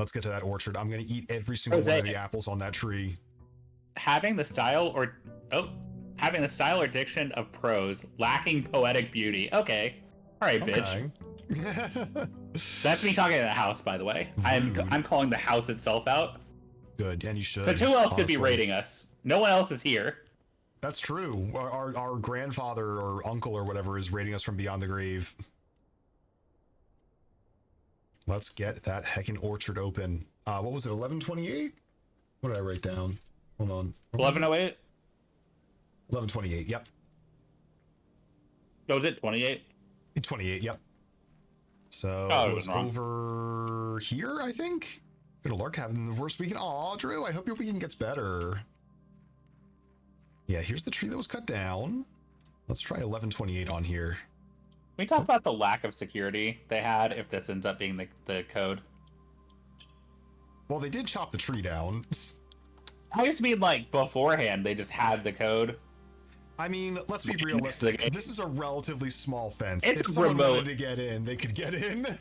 Let's get to that orchard. I'm going to eat every single one of the apples on that tree. Having the style or diction of prose, lacking poetic beauty. Okay. All right, bitch. That's me talking to the house, by the way. I'm calling the house itself out. Good, and you should. Because who else could be rating us? No one else is here. That's true. Our grandfather or uncle or whatever is rating us from beyond the grave. Let's get that heckin' orchard open. What was it, 1128? What did I write down? Hold on. 1108? 1128, yep. Oh, was it 28? 28, yep. So it was over here, I think? Good Lark having the worst weekend. Aw, Drew, I hope your weekend gets better. Yeah, here's the tree that was cut down. Let's try 1128 on here. Can we talk about the lack of security they had if this ends up being the code? Well, they did chop the tree down. I just mean, like, beforehand, they just had the code. I mean, let's be realistic. This is a relatively small fence. It's if someone remote. wanted to get in, they could get in.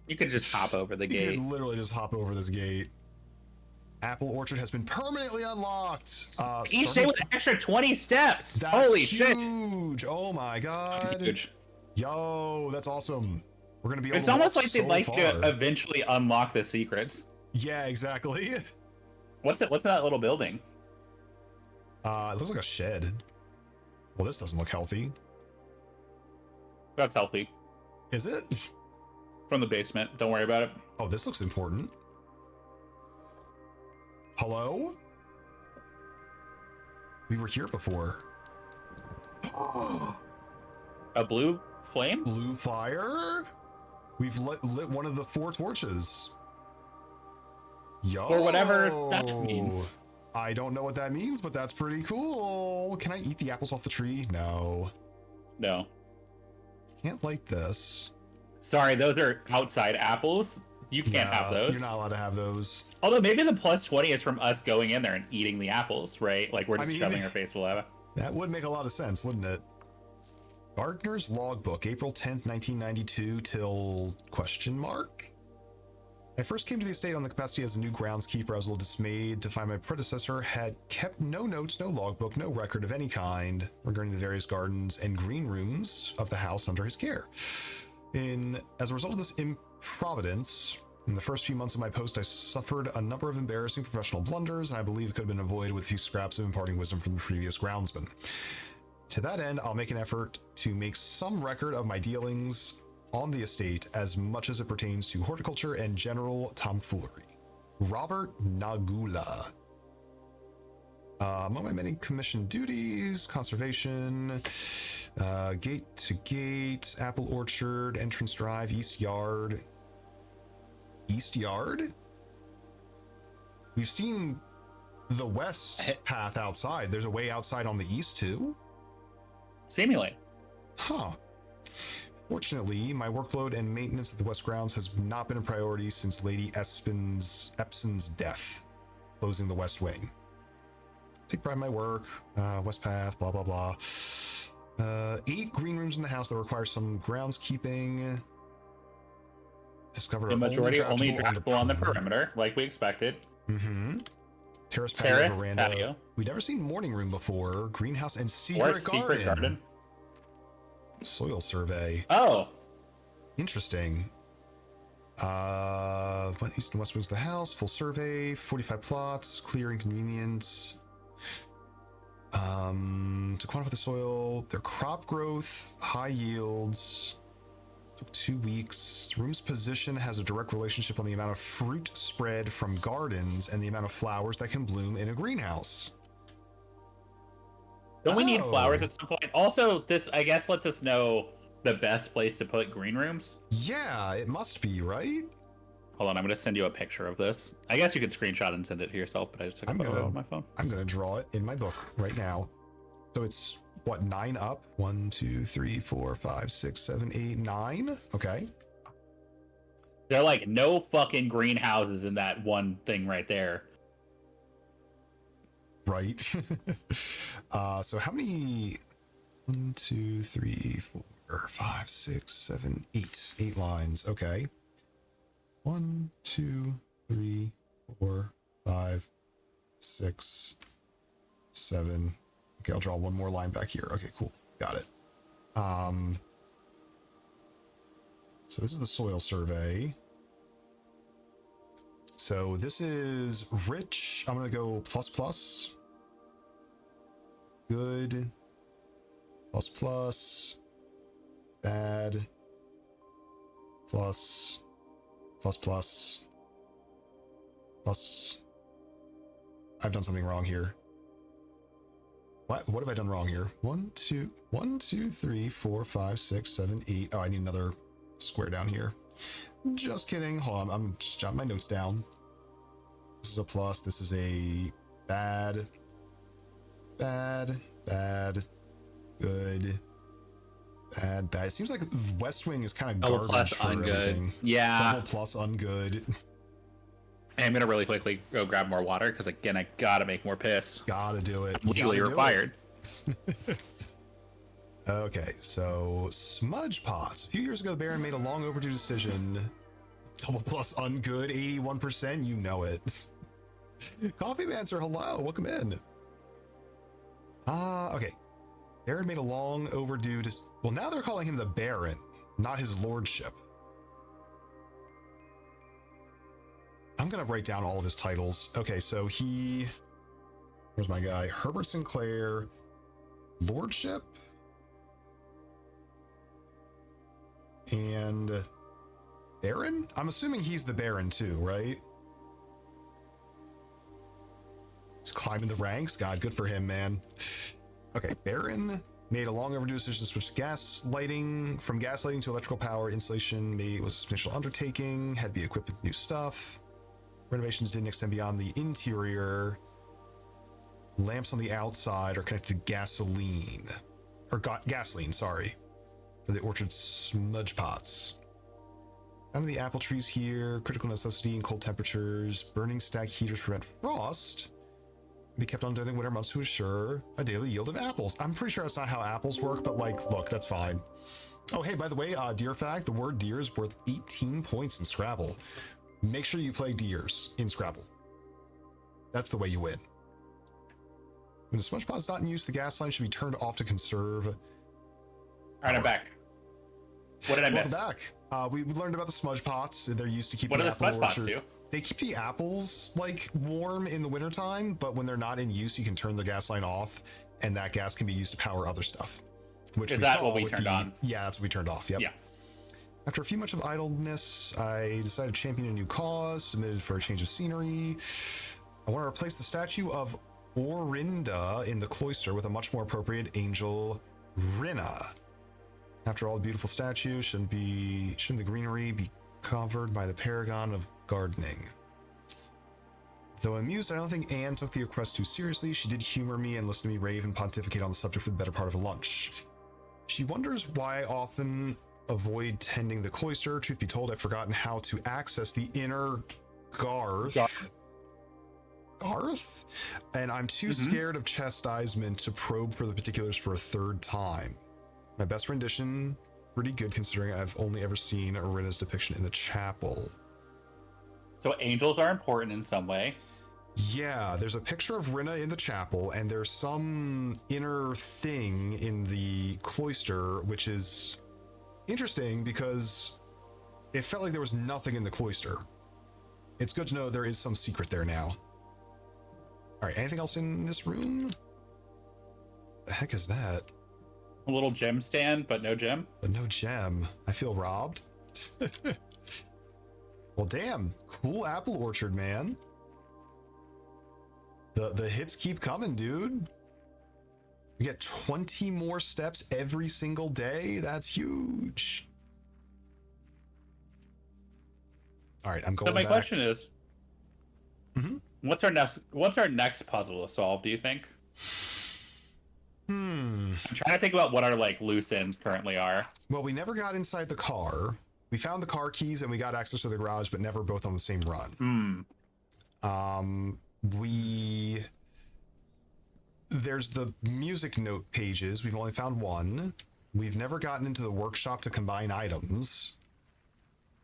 You could just hop over the gate. You could literally just hop over this gate. Apple Orchard has been permanently unlocked. Each day with an extra 20 steps. That's Holy shit. Huge. Oh my god. Huge. Yo, that's awesome. We're going to be able It's to almost like so they'd like far. to eventually unlock the secrets. Yeah, exactly. What's that little building? It looks like a shed. Well, this doesn't look healthy. That's healthy. Is it? From the basement. Don't worry about it. Oh, this looks important. Hello? We were here before. A blue flame? Blue fire? We've lit one of the 4 torches. Yo! Or whatever that means. I don't know what that means, but that's pretty cool. Can I eat the apples off the tree? No. No. Can't light this. Sorry, those are outside apples. You can't have those. You're not allowed to have those. Although maybe the plus 20 is from us going in there and eating the apples, right? Like we're just shoving our face full of it. That would make a lot of sense, wouldn't it? Gardner's logbook, April 10th, 1992 till question mark? I first came to the estate on the capacity as a new groundskeeper. I was a little dismayed to find my predecessor had kept no notes, no logbook, no record of any kind regarding the various gardens and green rooms of the house under his care. As a result of this improvidence, in the first few months of my post, I suffered a number of embarrassing professional blunders, and I believe it could have been avoided with a few scraps of imparting wisdom from the previous groundsman. To that end, I'll make an effort to make some record of my dealings on the estate as much as it pertains to horticulture and general tomfoolery. Robert Nagula. Among my many commissioned duties, conservation, gate to gate, apple orchard, entrance drive, east yard. East yard? We've seen the west path outside. There's a way outside on the east too? Seemingly. Huh. Fortunately, my workload and maintenance of the west grounds has not been a priority since Lady Epson's death, closing the west wing. Take pride in my work, west path, blah, blah, blah. 8 green rooms in the house that require some groundskeeping. Discovered the majority only draftable on the perimeter, like we expected. Mm-hmm. Terrace veranda. We'd never seen morning room before. Greenhouse and secret garden. Soil survey. Oh. Interesting. East and west wings of the house. Full survey. 45 plots. Clear and convenience. To quantify the soil. Their crop growth. High yields. Took 2 weeks. Room's position has a direct relationship on the amount of fruit spread from gardens and the amount of flowers that can bloom in a greenhouse. Don't we need flowers at some point? Also, this, I guess, lets us know the best place to put green rooms. Yeah, it must be, right? Hold on, I'm going to send you a picture of this. I guess you could screenshot and send it to yourself, but I just took a photo on my phone. I'm going to draw it in my book right now. So it's, what, 9 up? 1, 2, 3, 4, 5, 6, 7, 8, 9? Okay. They're like, no fucking greenhouses in that one thing right there. Right. So how many? 1, 2, 3, 4, 5, 6, 7, 8. 8 lines. Okay. 1, 2, 3, 6, 7. Okay, I'll draw one more line back here. Okay, cool. Got it. So this is the soil survey. So this is rich. I'm going to go plus plus. Good. Plus plus. Bad. Plus. Plus plus. Plus. I've done something wrong here. What have I done wrong here? 1, 2, 3, 4, 5, 6, 7, 8. Oh, I need another square down here. Just kidding. Hold on. I'm just jotting my notes down. This is a plus. This is a bad. Bad. Bad. Good. Bad. Bad. It seems like West Wing is kind of Double garbage plus for ungood. everything. Yeah. Double plus ungood. Hey, I'm gonna really quickly go grab more water because again, I gotta make more piss. Gotta do it. Legally required. Okay, so smudge pots. A few years ago, the Baron made a long overdue decision. Double plus ungood, 81%. You know it. Coffee Mancer, hello. Welcome in. Okay. Baron made a long overdue. Well, now they're calling him the Baron, not his lordship. I'm going to write down all of his titles. Okay, so where's my guy? Herbert Sinclair, Lordship, and Baron? I'm assuming he's the Baron too, right? He's climbing the ranks. God, good for him, man. Okay, Baron made a long overdue decision to switch from gaslighting to electrical power. Installation was a substantial undertaking, had to be equipped with new stuff. Renovations didn't extend beyond the interior. Lamps on the outside are connected to gasoline. Gasoline, sorry. For the orchard smudge pots. Down to the apple trees here. Critical necessity in cold temperatures. Burning stack heaters prevent frost. Be kept on during the winter months to assure a daily yield of apples. I'm pretty sure that's not how apples work, but like, look, that's fine. Oh, hey, by the way, deer fact, the word deer is worth 18 points in Scrabble. Make sure you play deers in Scrabble. That's the way you win. When the smudge pot is not in use, the gas line should be turned off to conserve. All right, I'm back. What did I miss? Welcome back. We learned about the smudge pots. They're used to keep what the do the apple smudge pots orchard. do? They keep the apples like warm in the wintertime, but when they're not in use, you can turn the gas line off, and that gas can be used to power other stuff. Which Is that what we turned on? Yeah, that's what we turned off. Yep. Yeah. After a few months of idleness, I decided to champion a new cause, submitted for a change of scenery. I want to replace the statue of Orinda in the cloister with a much more appropriate angel, Rinna. After all, the beautiful statue shouldn't the greenery be covered by the paragon of gardening? Though amused, I don't think Anne took the request too seriously. She did humor me and listen to me rave and pontificate on the subject for the better part of a lunch. She wonders why I often avoid tending the cloister. Truth be told, I've forgotten how to access the inner Garth? And I'm too scared of chastisement to probe for the particulars for a third time. My best rendition, pretty good considering I've only ever seen Rinna's depiction in the chapel. So angels are important in some way. Yeah, there's a picture of Rinna in the chapel, and there's some inner thing in the cloister, which is interesting because it felt like there was nothing in the cloister. It's good to know there is some secret there now. All right, anything else in this room? The heck is that? A little gem stand, but no gem. But no gem. I feel robbed. Well, damn. Cool apple orchard, man. The hits keep coming, dude. We get 20 more steps every single day. That's huge. All right, I'm going back. So my question is, what's our next puzzle to solve, do you think? I'm trying to think about what our like loose ends currently are. Well, we never got inside the car. We found the car keys and we got access to the garage, but never both on the same run. There's the music note pages. We've only found one. We've never gotten into the workshop to combine items.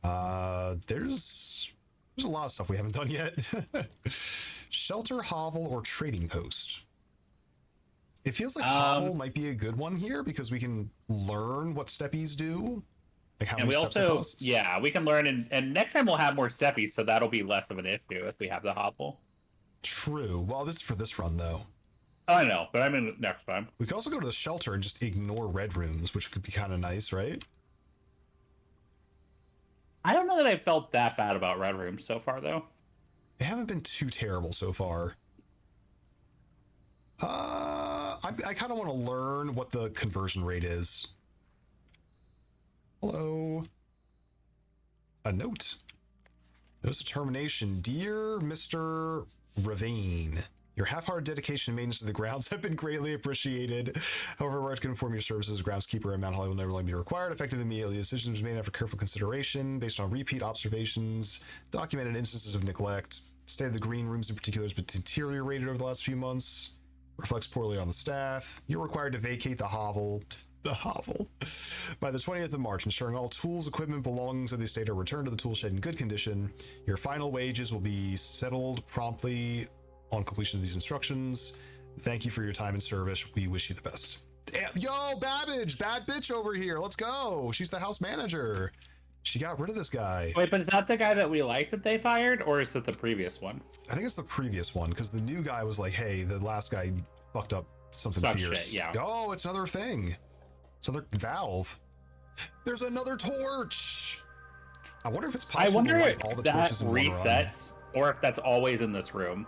There's a lot of stuff we haven't done yet. Shelter, hovel, or trading post? It feels like hovel might be a good one here because we can learn what steppies do. Like how many steps it costs. Yeah, we can learn, and next time we'll have more steppies, so that'll be less of an issue if we have the hovel. True. Well, this is for this run, though. I know, but I mean next time. We could also go to the shelter and just ignore red rooms, which could be kind of nice, right? I don't know that I felt that bad about red rooms so far, though. They haven't been too terrible so far. I kind of want to learn what the conversion rate is. Hello. A note. Notice of termination. Dear Mr. Ravine, your half-hearted dedication and maintenance to the grounds have been greatly appreciated. However, we're to inform your services as groundskeeper and Mount Holly will never be required. Effective immediately. Decisions made after careful consideration, based on repeat observations, documented instances of neglect. State of the green rooms in particular has been deteriorated over the last few months. Reflects poorly on the staff. You're required to vacate the hovel. By the 20th of March, ensuring all tools, equipment, belongings of the estate are returned to the tool shed in good condition. Your final wages will be settled promptly on completion of these instructions. Thank you for your time and service. We wish you the best. Yo, Babbage, bad bitch over here. Let's go. She's the house manager. She got rid of this guy. Wait, but is that the guy that we like that they fired, or is it the previous one? I think it's the previous one, because the new guy was like, hey, the last guy fucked up something fierce. Shit, yeah. Oh, it's another thing. It's another valve. There's another torch. I wonder if it's possible to light all the torches in one run. Resets, or if that's always in this room.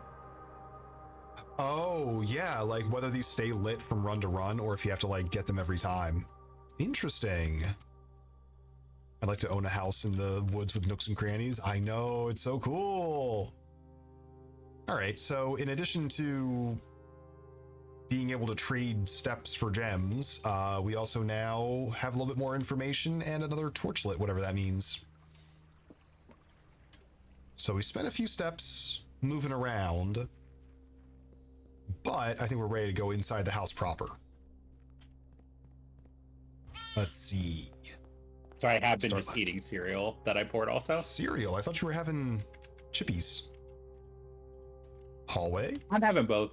Oh, yeah, like whether these stay lit from run to run, or if you have to like get them every time. Interesting. I'd like to own a house in the woods with nooks and crannies. I know, it's so cool. All right, so in addition to being able to trade steps for gems, we also now have a little bit more information and another torchlit, whatever that means. So we spent a few steps moving around, but I think we're ready to go inside the house proper. Let's see. So I have been just eating cereal that I poured also. Cereal? I thought you were having chippies. Hallway? I'm having both.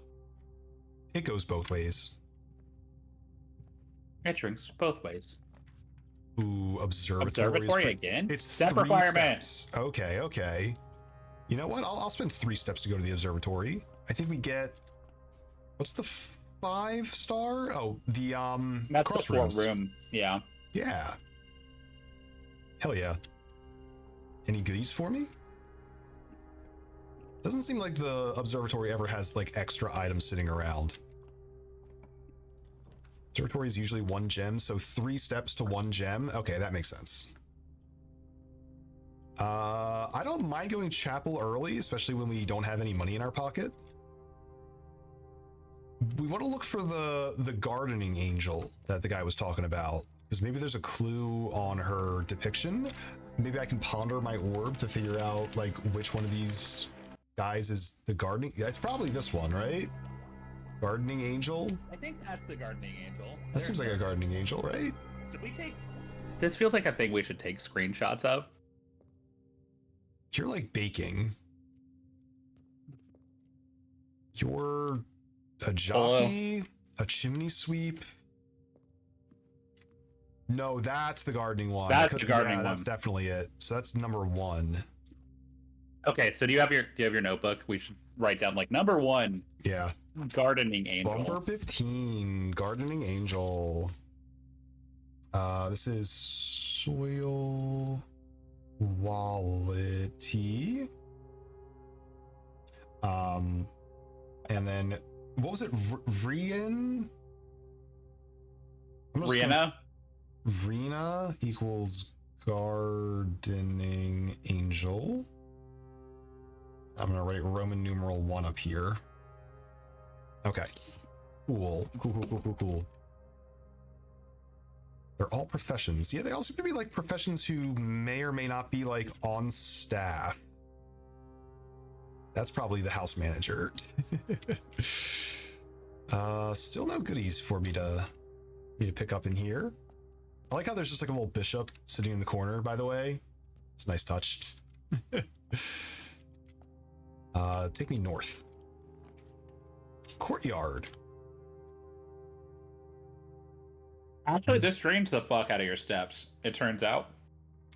It goes both ways. It drinks both ways. Ooh, observatory again? It's step requirement. Steps. Okay. You know what? I'll spend 3 steps to go to the observatory. I think we get... What's the 5-star? Oh, the That's crossroads. The 4-room. Yeah. Yeah. Hell yeah. Any goodies for me? Doesn't seem like the observatory ever has like extra items sitting around. Observatory is usually 1 gem, so 3 steps to 1 gem. Okay, that makes sense. I don't mind going chapel early, especially when we don't have any money in our pocket. We want to look for the gardening angel that the guy was talking about, because maybe there's a clue on her depiction. Maybe I can ponder my orb to figure out like which one of these guys is the gardening. Yeah, it's probably this one, right? Gardening angel. I think that's the gardening angel. That seems like a gardening angel, right? Did we take? This feels like a thing we should take screenshots of. You're like baking. You're a jockey, a chimney sweep. No, that's the gardening one. That's the gardening one. That's definitely it. So that's number 1. Okay, so do you have your notebook? We should write down like number 1. Yeah. Gardening angel. Bumper 15, gardening angel. This is soil quality. And then what was it? Rian? Rena equals gardening angel. I'm gonna write Roman numeral 1 up here. Okay. Cool. They're all professions. Yeah, they all seem to be like professions who may or may not be like on staff. That's probably the house manager. Still no goodies for me to pick up in here. I like how there's just like a little bishop sitting in the corner, by the way. It's a nice touch. Take me north. courtyard. Actually, this drains the fuck out of your steps, it turns out.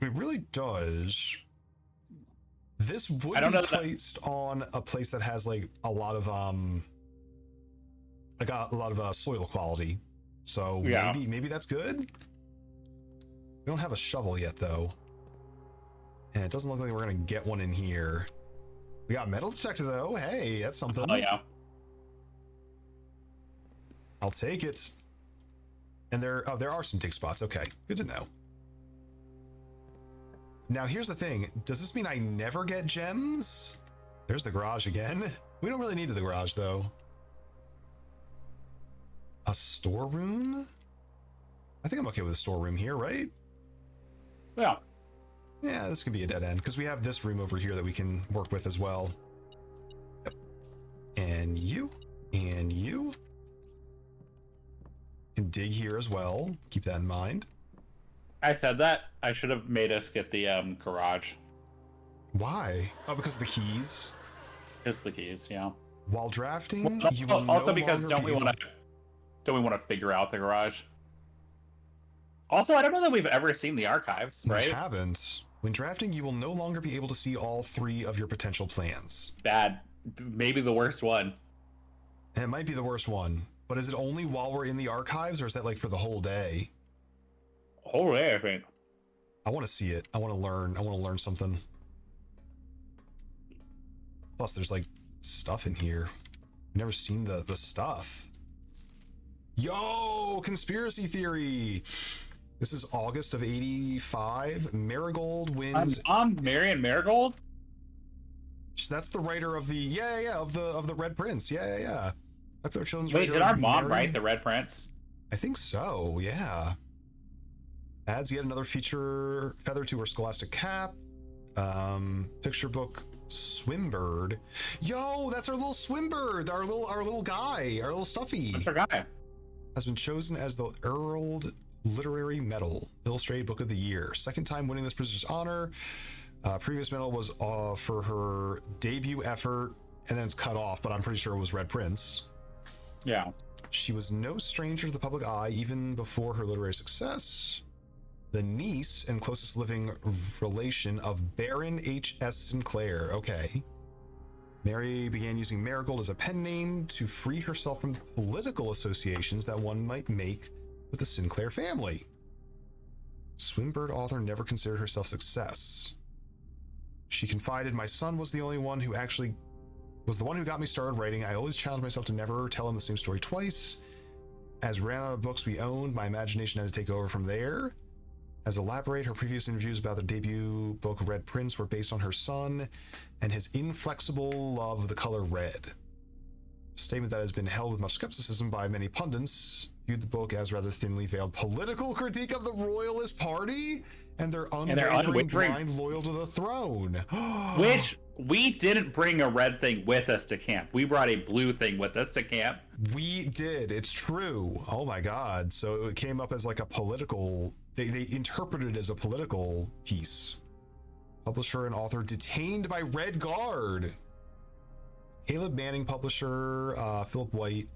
It really does. This would be placed on a place that has like a lot of soil quality. So yeah. maybe that's good. We don't have a shovel yet though. And it doesn't look like we're gonna get one in here. We got metal detector though. Hey, that's something. Oh yeah. I'll take it. And there are some dig spots. Okay, good to know. Now here's the thing. Does this mean I never get gems? There's the garage again. We don't really need the garage though. A storeroom? I think I'm okay with a storeroom here, right? Yeah. Yeah, this could be a dead end because we have this room over here that we can work with as well. Yep. And you. Can dig here as well. Keep that in mind. I said that. I should have made us get the garage. Why? Oh, because of the keys? Just the keys, yeah. While drafting, well, you will also no because longer don't we want to figure out the garage? Also, I don't know that we've ever seen the archives, right? We haven't. When drafting, you will no longer be able to see all 3 of your potential plans. Bad. Maybe the worst one. It might be the worst one. But is it only while we're in the archives, or is that like for the whole day? Whole day, I think. I want to see it. I want to learn. I want to learn something. Plus, there's like stuff in here. Never seen the stuff. Yo, conspiracy theory. This is August of '85. Marigold wins. Marion Marigold. That's the writer of the of the Red Prince. Yeah. That's our children's. Wait, did our mom write the Red Prince? I think so. Yeah. Adds yet another feature feather to her scholastic cap. Picture book Swimbird. Yo, that's our little Swimbird. Our little guy. Our little stuffy. That's our guy. Has been chosen as the Earled Literary Medal, Illustrated Book of the Year. Second time winning this prestigious honor. Previous medal was for her debut effort, and then it's cut off, but I'm pretty sure it was Red Prince. Yeah. She was no stranger to the public eye even before her literary success. The niece and closest living relation of Baron H.S. Sinclair. Okay. Mary began using Marigold as a pen name to free herself from political associations that one might make with the Sinclair family. Swinburne author never considered herself success. She confided, my son was the one who got me started writing. I always challenged myself to never tell him the same story twice. As we ran out of books we owned, my imagination had to take over from there. As elaborate, her previous interviews about the debut book Red Prince were based on her son and his inflexible love of the color red. A statement that has been held with much skepticism by many pundits, viewed the book as rather thinly veiled political critique of the Royalist Party and their unwavering blind loyal to the throne. Which we didn't bring a red thing with us to camp. We brought a blue thing with us to camp. We did. It's true. Oh my God. So it came up as like a political... They interpreted it as a political piece. Publisher and author detained by Red Guard. Caleb Manning, publisher, Philip White.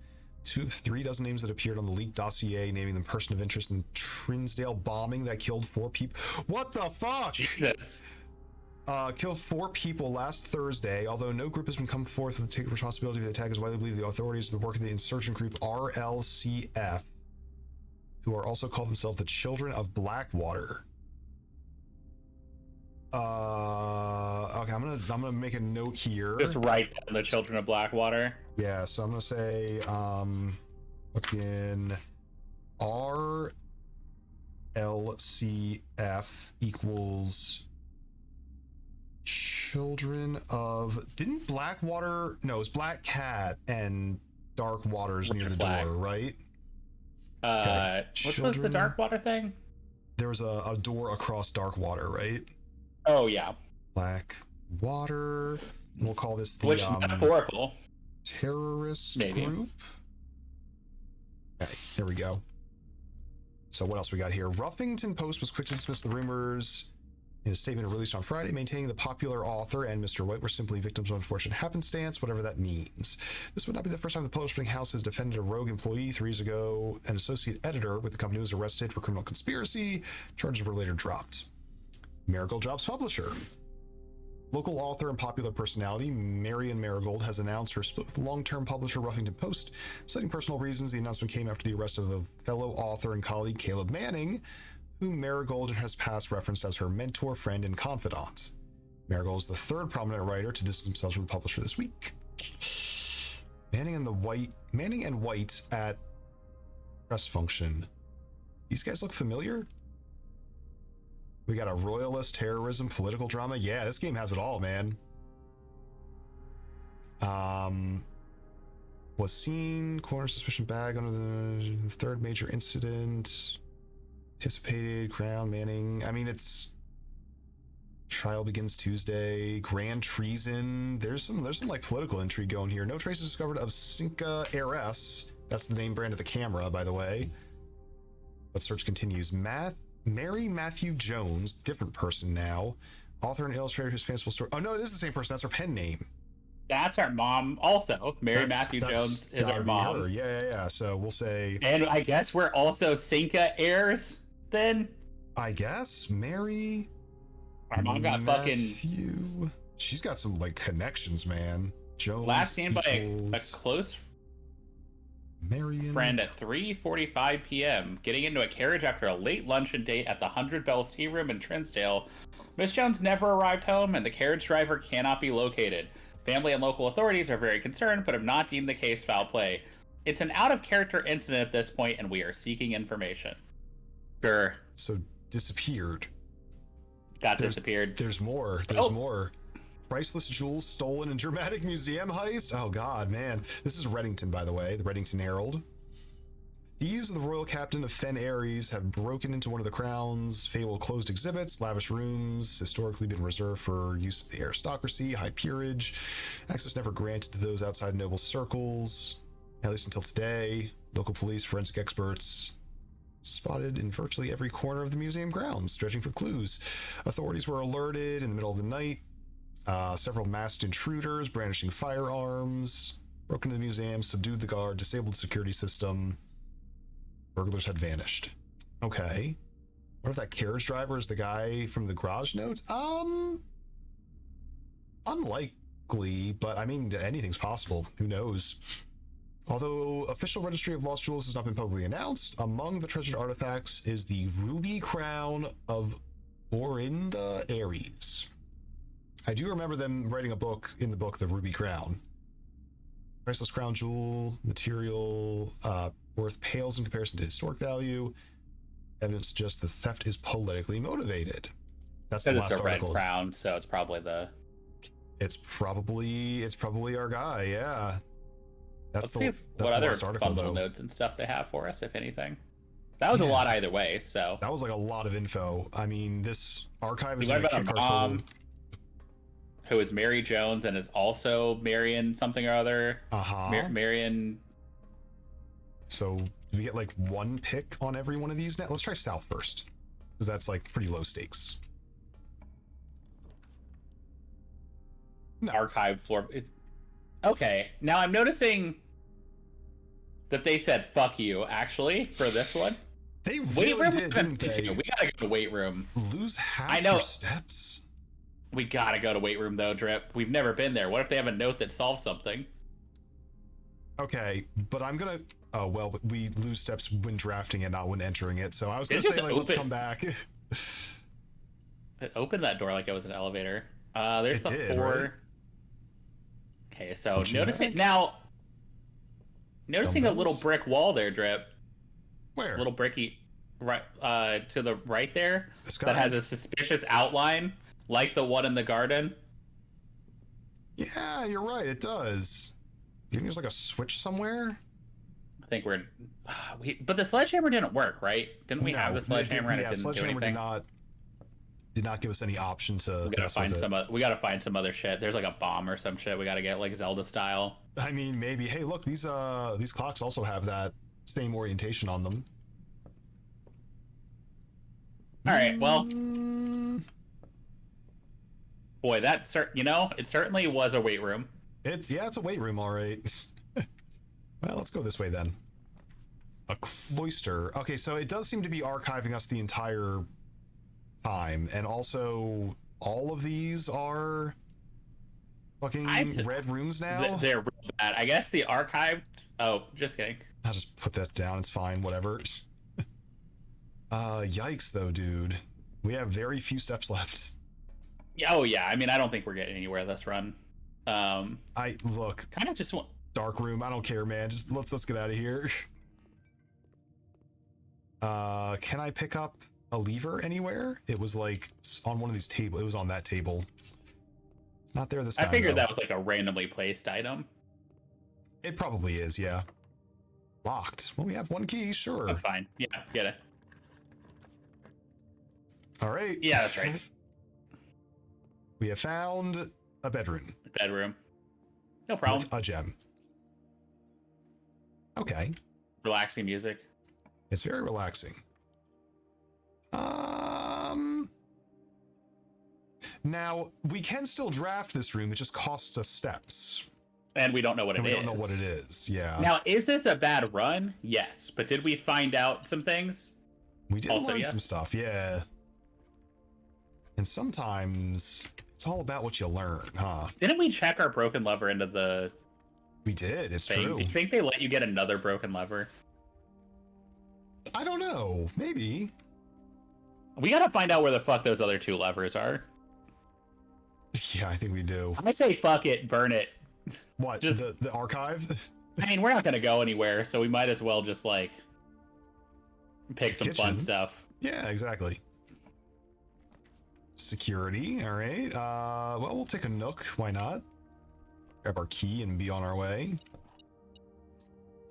2 of 3 dozen names that appeared on the leaked dossier, naming them person of interest in the Trinsdale bombing that killed 4 people. What the fuck? Jesus. Killed 4 people last Thursday. Although no group has been come forth with the take responsibility for the attack, is widely believed the authorities of the work of the insurgent group RLCF, who are also called themselves the Children of Blackwater. Okay, I'm gonna make a note here. Just write down the Children of Blackwater. Yeah, so I'm gonna say fucking RLCF equals Children of... Didn't Blackwater... No, it was Black Cat and Dark Waters near the door, right? Okay. What was the Dark Water thing? There was a door across Dark Water, right? Oh, yeah. Black Water. We'll call this the... Which metaphorical. Terrorist group. Okay, there we go. So what else we got here? Ruffington Post was quick to dismiss the rumors In a statement released on Friday, maintaining the popular author and Mr. White were simply victims of unfortunate happenstance, whatever that means. This would not be the first time the publishing house has defended a rogue employee. 3 years ago, an associate editor with the company was arrested for criminal conspiracy. Charges were later dropped. Marigold Jobs publisher. Local author and popular personality Marion Marigold has announced her split with long-term publisher Ruffington Post. Citing personal reasons, the announcement came after the arrest of a fellow author and colleague, Caleb Manning, whom Marigold has past referenced as her mentor, friend, and confidant. Marigold is the third prominent writer to distance themselves from the publisher this week. Manning and White at press function. These guys look familiar? We got a royalist, terrorism, political drama. Yeah, this game has it all, man. Was seen, corner suspicion bag under the third major incident. Anticipated, Crown, Manning. I mean, it's trial begins Tuesday. Grand treason. There's some like political intrigue going here. No traces discovered of Cinca heiress. That's the name brand of the camera, by the way. But search continues. Mary Matthew Jones, different person now. Author and illustrator whose fanciful story. Oh no, it is the same person. That's her pen name. That's our mom also. Mary Matthew Jones is our mom. Her. Yeah. So we'll say. And I guess we're also Cinca heirs then? I guess. Mary. Our mom got Matthew. She's got some like connections, man. Jones. Last seen by a close Marion friend at 3:45 p.m. getting into a carriage after a late luncheon date at the 100 Bells Tea Room in Trinsdale. Miss Jones never arrived home and the carriage driver cannot be located. Family and local authorities are very concerned but have not deemed the case foul play. It's an out-of-character incident at this point and we are seeking information. Sure. So disappeared. Disappeared. There's more. There's more. Priceless jewels stolen in dramatic museum heist? Oh god, man. This is Reddington, by the way, the Reddington Herald. Thieves of the royal captain of Fen Aries have broken into one of the crown's fabled closed exhibits. Lavish rooms, historically been reserved for use of the aristocracy, high peerage. Access never granted to those outside noble circles, at least until today. Local police, forensic experts spotted in virtually every corner of the museum grounds, dredging for clues. Authorities were alerted in the middle of the night. Several masked intruders brandishing firearms broke into the museum, subdued the guard, disabled the security system. Burglars had vanished. Okay. What if that carriage driver is the guy from the garage notes? Unlikely, but I mean, anything's possible. Who knows? Although official registry of lost jewels has not been publicly announced, among the treasured artifacts is the ruby crown of Orinda Aries. I do remember them writing a book in the book, The Ruby Crown. Priceless crown jewel, material, worth pales in comparison to historic value. Evidence suggests the theft is politically motivated. That's the last article. It's a red crown, so it's probably the. It's probably our guy. Yeah. Let's see what other fun little notes and stuff they have for us, if anything. That was a lot either way. So that was like a lot of info. I mean, this archive is going to kick our total. Who is Mary Jones and is also Marion something or other. Marion. So do we get like one pick on every one of these now? Let's try South first, because that's like pretty low stakes. No. Archive floor. Okay, now I'm noticing that they said "fuck you" actually for this one. They really did, didn't they? We gotta go to weight room. Lose half your steps. We gotta go to weight room though, Drip. We've never been there. What if they have a note that solves something? Okay, but I'm gonna. Oh well, but we lose steps when drafting it, not when entering it. So I was gonna say, like, let's come back. It opened that door like it was an elevator. There's the 4. Right? Okay, so noticing now. Noticing a little brick wall there, Drip. Where? A little bricky, right? To the right there. That has a suspicious outline. Like the one in the garden? Yeah, you're right, it does. You think there's like a switch somewhere? I think we're... but the sledgehammer didn't work, right? Didn't we have the sledgehammer and it didn't do anything? Did not give us any option to we gotta find some other shit. There's like a bomb or some shit we gotta get, like Zelda style. I mean, maybe. Hey, look, these clocks also have that same orientation on them. Alright, well... Boy, it certainly was a weight room. It's a weight room, all right. Well, let's go this way then. A cloister. Okay, so it does seem to be archiving us the entire time, and also all of these are fucking red rooms now. They're real bad. I guess the archived. Oh, just kidding. I'll just put that down. It's fine. Whatever. Yikes, though, dude. We have very few steps left. Yeah. Oh, yeah. I mean, I don't think we're getting anywhere this run. I look. Kind of just want. Dark room. I don't care, man. Just let's get out of here. Can I pick up a lever anywhere? It was like on one of these tables. It was on that table. It's not there this time. I figured though. that was like a randomly placed item. It probably is, yeah. Locked. Well, we have one key, sure. That's fine. Yeah, get it. All right. Yeah, that's right. We have found a bedroom. Bedroom. No problem. With a gem. Okay. Relaxing music. It's very relaxing. Now, we can still draft this room. It just costs us steps. And we don't know what it is. We don't know what it is, yeah. Now, is this a bad run? Yes. But did we find out some things? We did learn some stuff, yeah. And sometimes it's all about what you learn, huh? Didn't we check our broken lever into the... We did, it's thing? true. Do you think they let you get another broken lever? I don't know. Maybe. We gotta find out where the fuck those other two levers are. Yeah, I think we do. I say fuck it, burn it. What? Just, the archive? I mean, we're not gonna go anywhere, so we might as well just like pick some kitchen. fun stuff. Yeah, exactly. Security, all right. Well, we'll take a nook. Why not? Grab our key and be on our way.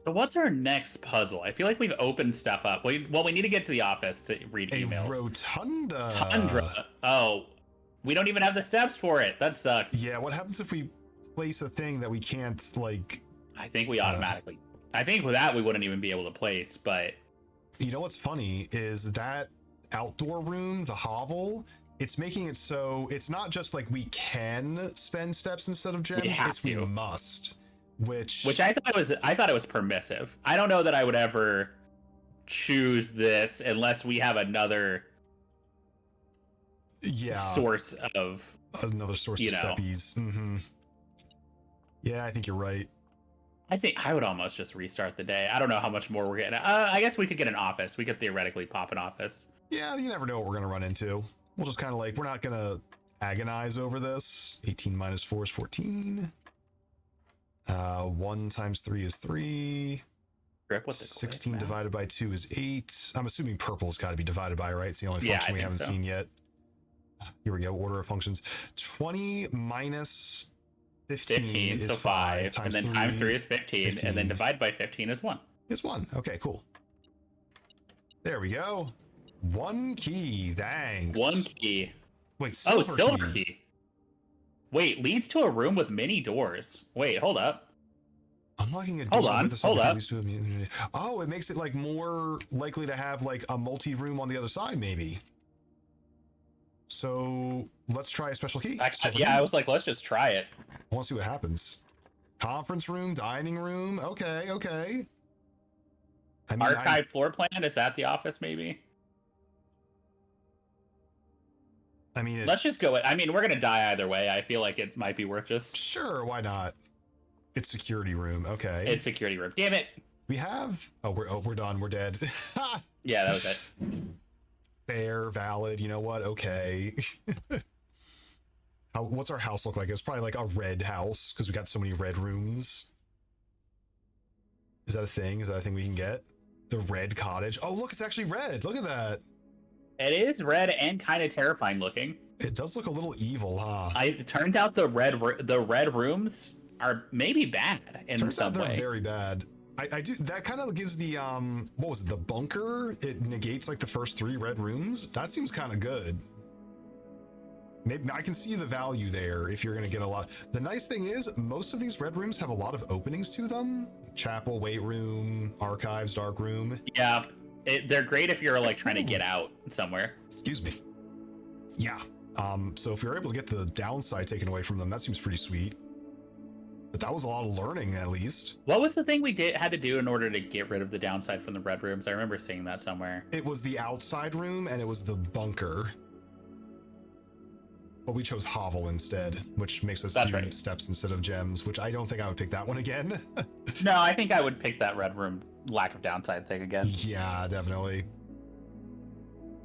So what's our next puzzle? I feel like we've opened stuff up. We need to get to the office to read emails. A rotunda. Tundra. Oh, we don't even have the steps for it. That sucks. Yeah, what happens if we place a thing that we can't, like... I think we automatically... I think with that we wouldn't even be able to place, but... You know what's funny is that outdoor room, the hovel, it's making it so it's not just like we can spend steps instead of gems, it's we must. Which I thought it was permissive. I don't know that I would ever choose this unless we have another source of steppies. Mm-hmm. Yeah, I think you're right. I think I would almost just restart the day. I don't know how much more we're getting. I guess we could get an office. We could theoretically pop an office. Yeah, you never know what we're gonna run into. We'll just kind of like, we're not gonna agonize over this. 18 minus 4 is 14. 1 times 3 is 3. 16 divided by 2 is 8. I'm assuming purple's got to be divided by, right? It's the only function we haven't seen yet. Here we go. Order of functions. 20 minus 15 is so 5. Times and then 3, times 3 is 15. And then divide by 15 is 1. Is 1. Okay, cool. There we go. 1 key. Thanks. 1 key. Wait, silver key. Wait, leads to a room with many doors. Wait, hold up. Unlocking a door with a silver key. Oh, it makes it like more likely to have like a multi-room on the other side, maybe. So let's try a special key. I was like, let's just try it. I want to see what happens. Conference room, dining room. Okay. I mean, archive floor plan. Is that the office? Maybe. I mean, let's just go. I mean, we're gonna die either way. I feel like it might be worth just. Sure, why not? It's security room. Okay. It's security room. Damn it. We have. We're done. We're dead. Yeah, that was it. Fair, valid. You know what? Okay. What's our house look like? It's probably like a red house because we got so many red rooms. Is that a thing? Is that a thing we can get? The red cottage. Oh, look, it's actually red. Look at that. It is red and kind of terrifying looking. It does look a little evil, huh? It turns out the red rooms are maybe bad in some way. Turns out they're very bad. I do. That kind of gives the what was it? The bunker. It negates like the first 3 red rooms. That seems kind of good. Maybe I can see the value there if you're going to get a lot. The nice thing is most of these red rooms have a lot of openings to them. Chapel, weight room, archives, dark room. Yeah. They're great if you're like trying to get out somewhere. Excuse me. Yeah. So if you're able to get the downside taken away from them, that seems pretty sweet. But that was a lot of learning, at least. What was the thing we had to do in order to get rid of the downside from the red rooms? I remember seeing that somewhere. It was the outside room, and it was the bunker. But we chose Hovel instead, which makes us do steps instead of gems, which I don't think I would pick that one again. No, I think I would pick that red room lack of downside thing again. Yeah, definitely.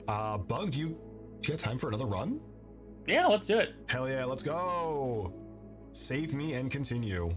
Bug, do you got time for another run? Yeah, let's do it. Hell yeah, let's go. Save me and continue.